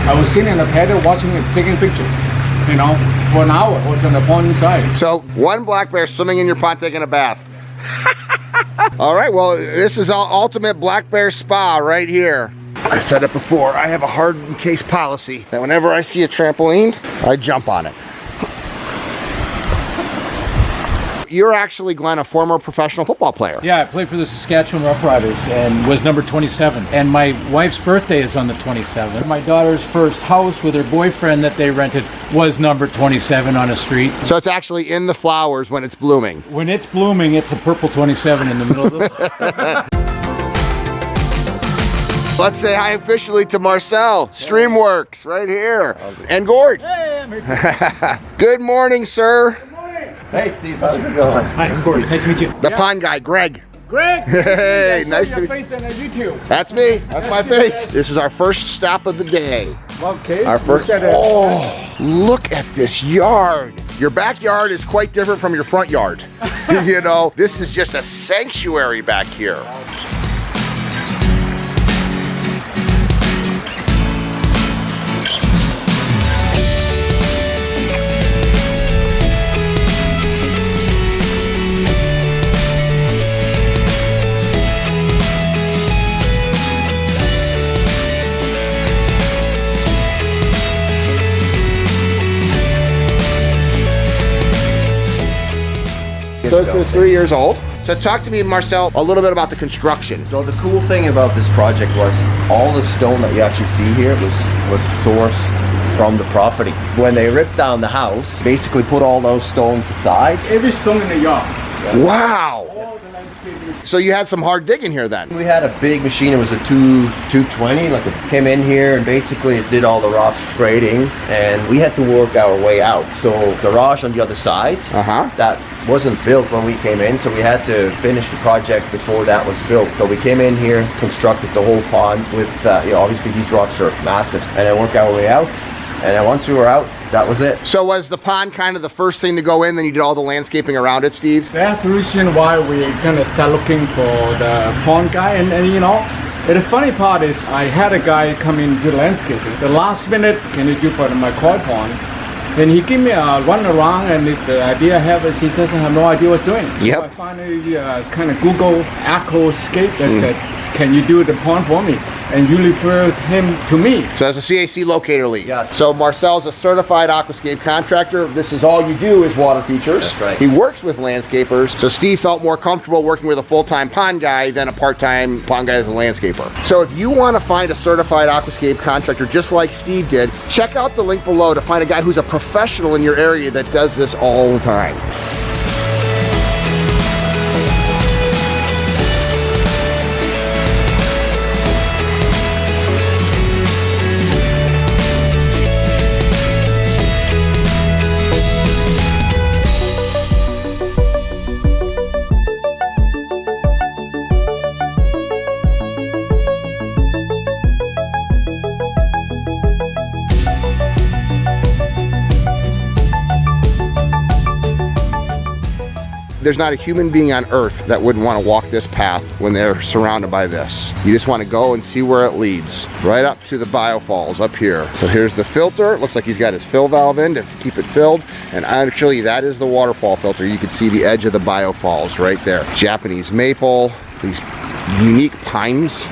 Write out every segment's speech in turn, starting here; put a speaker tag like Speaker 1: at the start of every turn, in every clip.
Speaker 1: I was sitting in the patio watching it, taking pictures, you know, for an hour, or on the pond inside.
Speaker 2: So one black bear swimming in your pond taking a bath. All right, well, this is ultimate black bear spa right here. I've said it before, I have a hardened case policy that whenever I see a trampoline, I jump on it. You're actually, Glenn, a former professional football player.
Speaker 1: Yeah, I played for the Saskatchewan Roughriders and was number 27. And my wife's birthday is on the 27th. My daughter's first house with her boyfriend that they rented was number 27 on a street.
Speaker 2: So it's actually in the flowers when it's blooming.
Speaker 1: When it's blooming, it's a purple 27 in the middle of the...
Speaker 2: Let's say hi officially to Marcel, Streamworks, right here. And Gord.
Speaker 1: Hey, I'm here.
Speaker 2: Good morning, sir.
Speaker 3: Hey Steve, how's it going?
Speaker 1: Hi, I'm Gordon. Nice to meet you.
Speaker 2: The pond guy, Greg.
Speaker 1: Greg!
Speaker 2: Hey, nice to meet you.
Speaker 1: Face on YouTube.
Speaker 2: That's me. That's my face. This is our first stop of the day.
Speaker 1: Okay.
Speaker 2: Our first. Oh, look at this yard. Your backyard is quite different from your front yard. You know, this is just a sanctuary back here. So this is 3 years old. So talk to me, Marcel, a little bit about the construction.
Speaker 3: So the cool thing about this project was all the stone that you actually see here was sourced from the property. When they ripped down the house, basically put all those stones aside.
Speaker 1: Every stone in the yard.
Speaker 2: Wow.
Speaker 1: All the landscaping.
Speaker 2: So you had some hard digging here then?
Speaker 3: We had a big machine, it was a 220, like it came in here and basically it did all the rough grading and we had to work our way out. So garage on the other side, that wasn't built when we came in, so we had to finish the project before that was built. So we came in here, constructed the whole pond with, you know, obviously these rocks are massive, and then work our way out. And then once we were out, that was it.
Speaker 2: So was the pond kind of the first thing to go in, then you did all the landscaping around it, Steve?
Speaker 1: That's the reason why we're gonna start looking for the pond guy, and you know, the funny part is I had a guy come in to landscaping. The last minute, can you do for my koi pond? Then he gave me a run around, and the idea I have is he doesn't have no idea what he's doing. So I finally kind of Google aquascape that said, can you do the pond for me? And you referred him to me.
Speaker 2: So that's a CAC locator lead.
Speaker 3: Yeah.
Speaker 2: So Marcel's a certified aquascape contractor. This is all you do is water features.
Speaker 3: That's right.
Speaker 2: He works with landscapers. So Steve felt more comfortable working with a full-time pond guy than a part-time pond guy as a landscaper. So if you want to find a certified aquascape contractor just like Steve did, check out the link below to find a guy who's a professional in your area that does this all the time. There's not a human being on earth that wouldn't want to walk this path when they're surrounded by this. You just want to go and see where it leads. Right up to the biofalls up here. So here's the filter. It looks like he's got his fill valve in to keep it filled. And actually that is the waterfall filter. You can see the edge of the biofalls right there. Japanese maple, these unique pines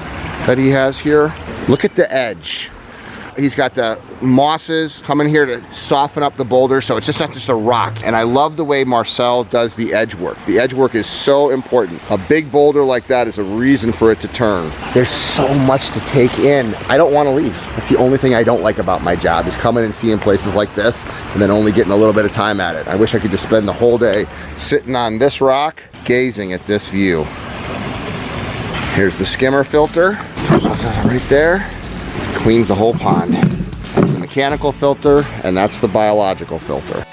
Speaker 2: that he has here. Look at the edge. He's got the mosses coming here to soften up the boulder, so it's just not just a rock. And I love the way Marcel does the edge work. The edge work is so important. A big boulder like that is a reason for it to turn. There's so much to take in. I don't want to leave. That's the only thing I don't like about my job, is coming and seeing places like this and then only getting a little bit of time at it. I wish I could just spend the whole day sitting on this rock, gazing at this view. Here's the skimmer filter right there. Cleans the whole pond. That's the mechanical filter, and that's the biological filter.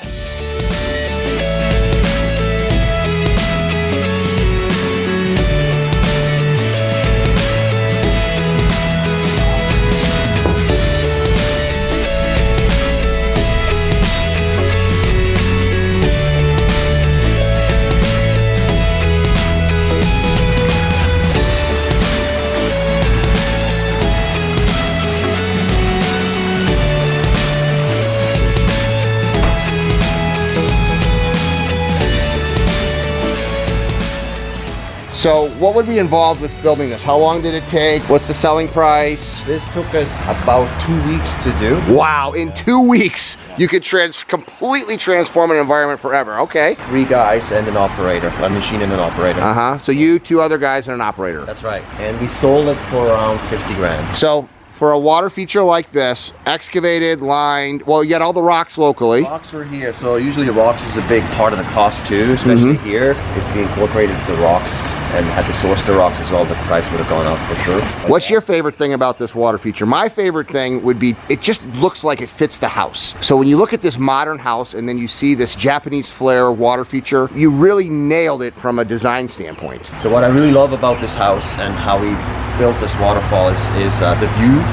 Speaker 2: So what would be involved with building this? How long did it take? What's the selling price?
Speaker 3: This took us about 2 weeks to do.
Speaker 2: Wow, in 2 weeks, you could completely transform an environment forever. Okay.
Speaker 3: 3 guys and an operator, a machine and an operator.
Speaker 2: So you, 2 other guys and an operator.
Speaker 3: That's right. And we sold it for around 50 grand.
Speaker 2: So for a water feature like this, excavated, lined, well, you got all the rocks locally.
Speaker 3: Rocks were here, so usually the rocks is a big part of the cost too, especially here. If we incorporated the rocks and had to source the rocks as well, the price would have gone up for sure.
Speaker 2: What's your favorite thing about this water feature? My favorite thing would be, it just looks like it fits the house. So when you look at this modern house and then you see this Japanese flair water feature, you really nailed it from a design standpoint.
Speaker 3: So what I really love about this house and how we built this waterfall is the view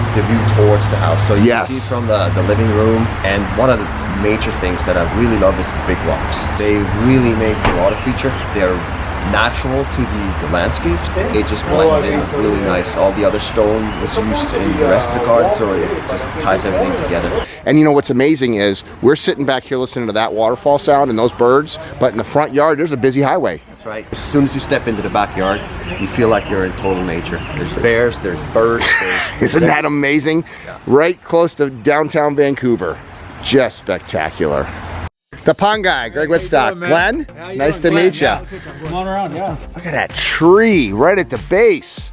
Speaker 3: towards the house. So you can see from the living room, and one of the major things that I really love is the big rocks. They really make the water feature. They're natural to the landscape. It just blends in really nice. All the other stone was used in the rest of the garden, so it just ties everything together.
Speaker 2: And you know what's amazing is we're sitting back here listening to that waterfall sound and those birds, but in the front yard there's a busy highway.
Speaker 3: That's right. As soon as you step into the backyard, you feel like you're in total nature. There's bears, there's birds.
Speaker 2: Isn't that amazing? Yeah. Right close to downtown Vancouver. Just spectacular. The pond guy, Greg Wittstock. Glenn, nice to meet you.
Speaker 1: Come on around, yeah.
Speaker 2: Look at that tree right at the base.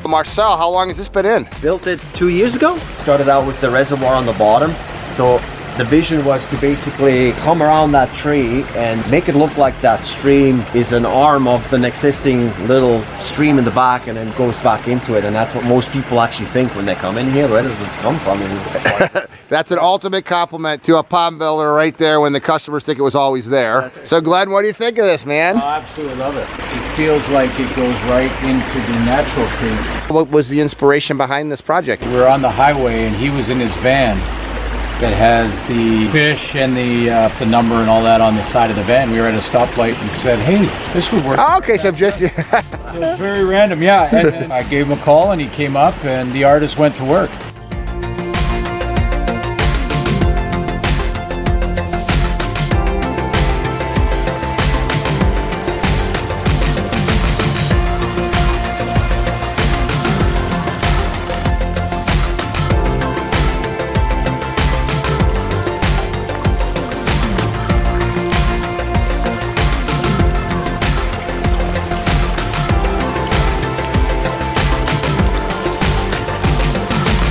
Speaker 2: Marcel, how long has this been in?
Speaker 3: Built it 2 years ago. Started out with the reservoir on the bottom. So the vision was to basically come around that tree and make it look like that stream is an arm of an existing little stream in the back and then goes back into it. And that's what most people actually think when they come in here. Where does this come from?
Speaker 2: That's an ultimate compliment to a pond builder right there when the customers think it was always there. So Glenn, what do you think of this, man?
Speaker 1: I absolutely love it. It feels like it goes right into the natural creek.
Speaker 2: What was the inspiration behind this project?
Speaker 1: We were on the highway and he was in his van that has the fish and the number and all that on the side of the van. We were at a stoplight and said, hey, this would work.
Speaker 2: Oh, okay, so just...
Speaker 1: So it's very random, yeah. And I gave him a call and he came up and the artist went to work.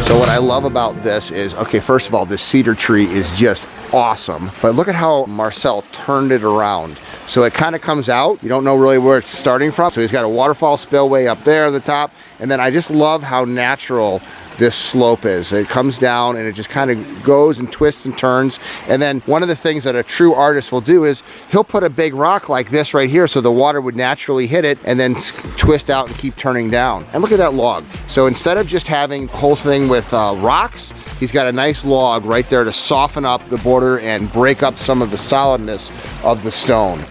Speaker 2: So what I love about this is, okay, first of all, this cedar tree is just awesome. But look at how Marcel turned it around. So it kind of comes out. You don't know really where it's starting from. So he's got a waterfall spillway up there at the top. And then I just love how natural this slope is. It comes down and it just kind of goes and twists and turns. And then one of the things that a true artist will do is he'll put a big rock like this right here so the water would naturally hit it and then twist out and keep turning down. And look at that log. So instead of just having the whole thing with rocks, he's got a nice log right there to soften up the border and break up some of the solidness of the stone.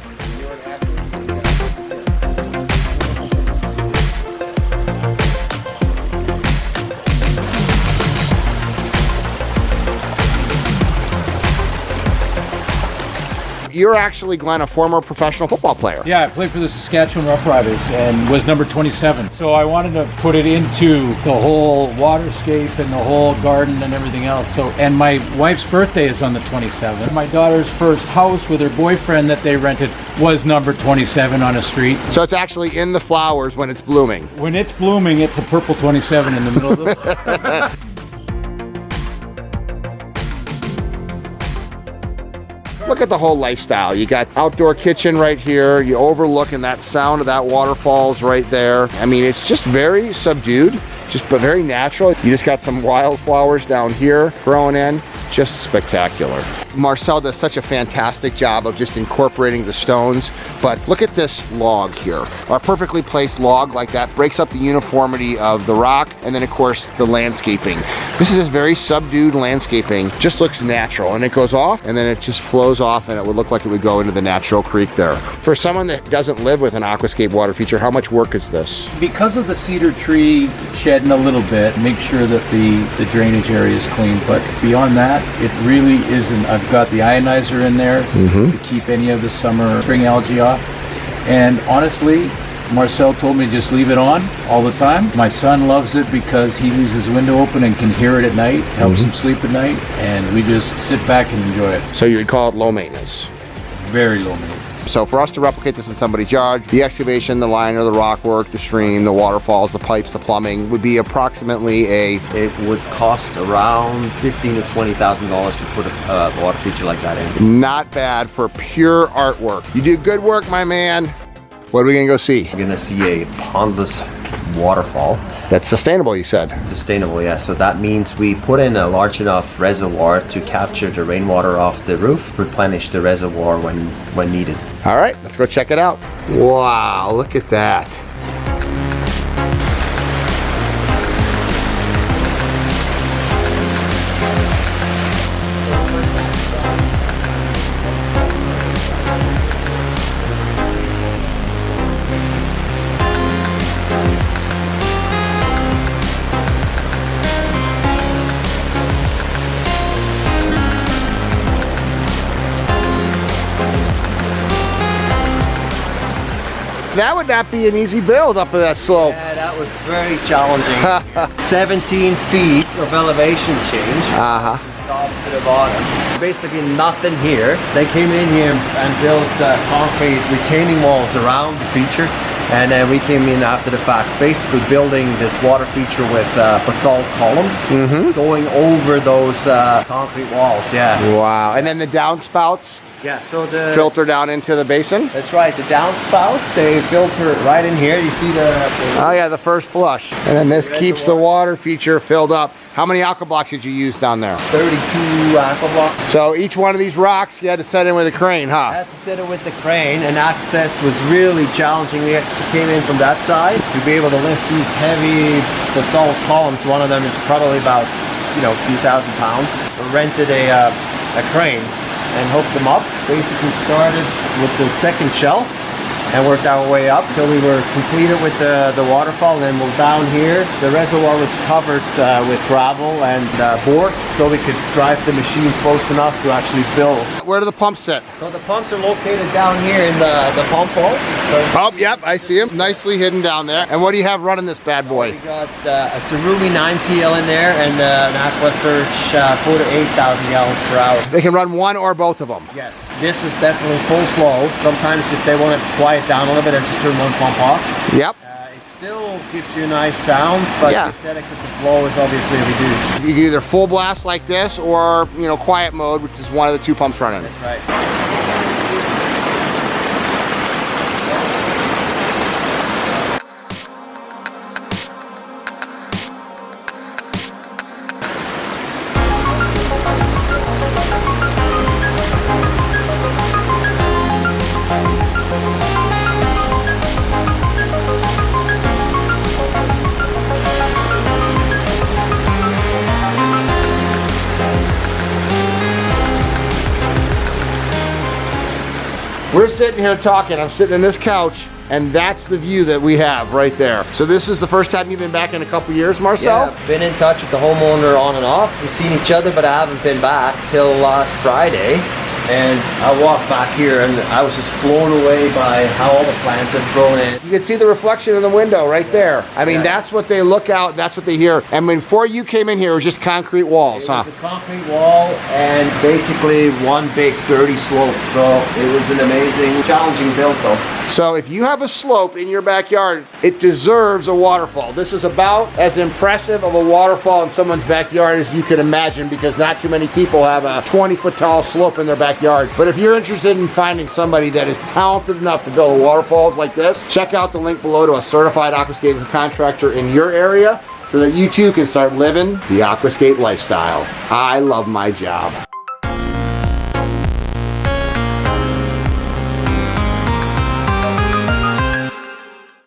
Speaker 2: You're actually, Glenn, a former professional football player.
Speaker 1: Yeah, I played for the Saskatchewan Roughriders and was number 27. So I wanted to put it into the whole waterscape and the whole garden and everything else. So, and my wife's birthday is on the 27th. My daughter's first house with her boyfriend that they rented was number 27 on a street.
Speaker 2: So it's actually in the flowers when it's blooming.
Speaker 1: When it's blooming, it's a purple 27 in the middle of the...
Speaker 2: Look at the whole lifestyle. You got outdoor kitchen right here. You overlooking that sound of that waterfalls right there. I mean, it's just very subdued, but very natural. You just got some wildflowers down here growing in. just spectacular. Marcel does such a fantastic job of just incorporating the stones, but look at this log here. A perfectly placed log like that breaks up the uniformity of the rock, and then of course the landscaping. This is just very subdued landscaping, just looks natural, and it goes off and then it just flows off, and it would look like it would go into the natural creek there. For someone that doesn't live with an aquascape water feature, how much work is this?
Speaker 4: Because of the cedar tree shedding a little bit, make sure that the drainage area is clean, but beyond that, it really isn't. I've got the ionizer in there to keep any of the summer spring algae off, and honestly, Marcel told me just leave it on all the time. My son loves it because he leaves his window open and can hear it at night, helps him sleep at night, and we just sit back and enjoy it.
Speaker 2: So you would call it low maintenance?
Speaker 4: Very low maintenance.
Speaker 2: So for us to replicate this in somebody's yard, the excavation, the liner, the rock work, the stream, the waterfalls, the pipes, the plumbing would be approximately
Speaker 3: It would cost around $15,000 to $20,000 to put a water feature like that in.
Speaker 2: Not bad for pure artwork. You do good work, my man. What are we gonna go see?
Speaker 3: We're gonna see a pondless waterfall.
Speaker 2: That's sustainable, you said.
Speaker 3: Sustainable, yeah. So that means we put in a large enough reservoir to capture the rainwater off the roof, replenish the reservoir when needed.
Speaker 2: All right, let's go check it out. Wow, look at that. That would not be an easy build up of that slope.
Speaker 3: Yeah, that was very challenging. 17 feet of elevation change. Top to the bottom. Basically nothing here. They came in here and built concrete retaining walls around the feature, and then we came in after the fact, basically building this water feature with basalt columns going over those concrete walls. Yeah.
Speaker 2: Wow. And then the downspouts.
Speaker 3: Yeah, so the
Speaker 2: filter down into the basin?
Speaker 3: That's right, the downspouts, they filter right in here. You see the
Speaker 2: oh yeah, the first flush. And then this keeps the water feature filled up. How many aqua blocks did you use down there?
Speaker 3: 32 aqua blocks.
Speaker 2: So each one of these rocks you had to set in with a crane, huh?
Speaker 3: I had to set it with the crane, and access was really challenging. We came in from that side to be able to lift these heavy basalt columns. One of them is probably about, a few thousand pounds. We rented a crane and hooked them up. Basically started with the second shelf and worked our way up till we were completed with the waterfall. And then we're down here. The reservoir was covered with gravel and boards, so we could drive the machine close enough to actually build.
Speaker 2: Where do the pumps sit?
Speaker 3: So the pumps are located down here in the pump hole.
Speaker 2: Oh, yep, I see them. Nicely hidden down there. And what do you have running this bad boy?
Speaker 3: We got a Cerumi 9PL in there and an AquaSearch 4,000 to 8,000 gallons per hour.
Speaker 2: They can run one or both of them?
Speaker 3: Yes. This is definitely full flow. Sometimes if they want to quiet down a little bit, I just turn one pump off.
Speaker 2: Yep.
Speaker 3: It still gives you a nice sound, but the aesthetics of the flow is obviously reduced.
Speaker 2: You can either full blast like this or, quiet mode, which is one of the two pumps running.
Speaker 3: That's right.
Speaker 2: We're sitting here talking. I'm sitting in this couch, and that's the view that we have right there. So this is the first time you've been back in a couple years, Marcel?
Speaker 3: Yeah, been in touch with the homeowner on and off. We've seen each other, but I haven't been back till last Friday. And I walked back here and I was just blown away by how all the plants have grown in.
Speaker 2: You can see the reflection in the window right there. I mean, that's what they look out, that's what they hear. And before you came in here, it was just concrete walls, huh?
Speaker 3: It was a concrete wall and basically one big dirty slope. So it was an amazing, challenging build though.
Speaker 2: So if you have have a slope in your backyard, it deserves a waterfall. This is about as impressive of a waterfall in someone's backyard as you can imagine, because not too many people have a 20-foot tall slope in their backyard. But if you're interested in finding somebody that is talented enough to build waterfalls like this, check out the link below to a certified aquascape contractor in your area so that you too can start living the aquascape lifestyles. I love my job.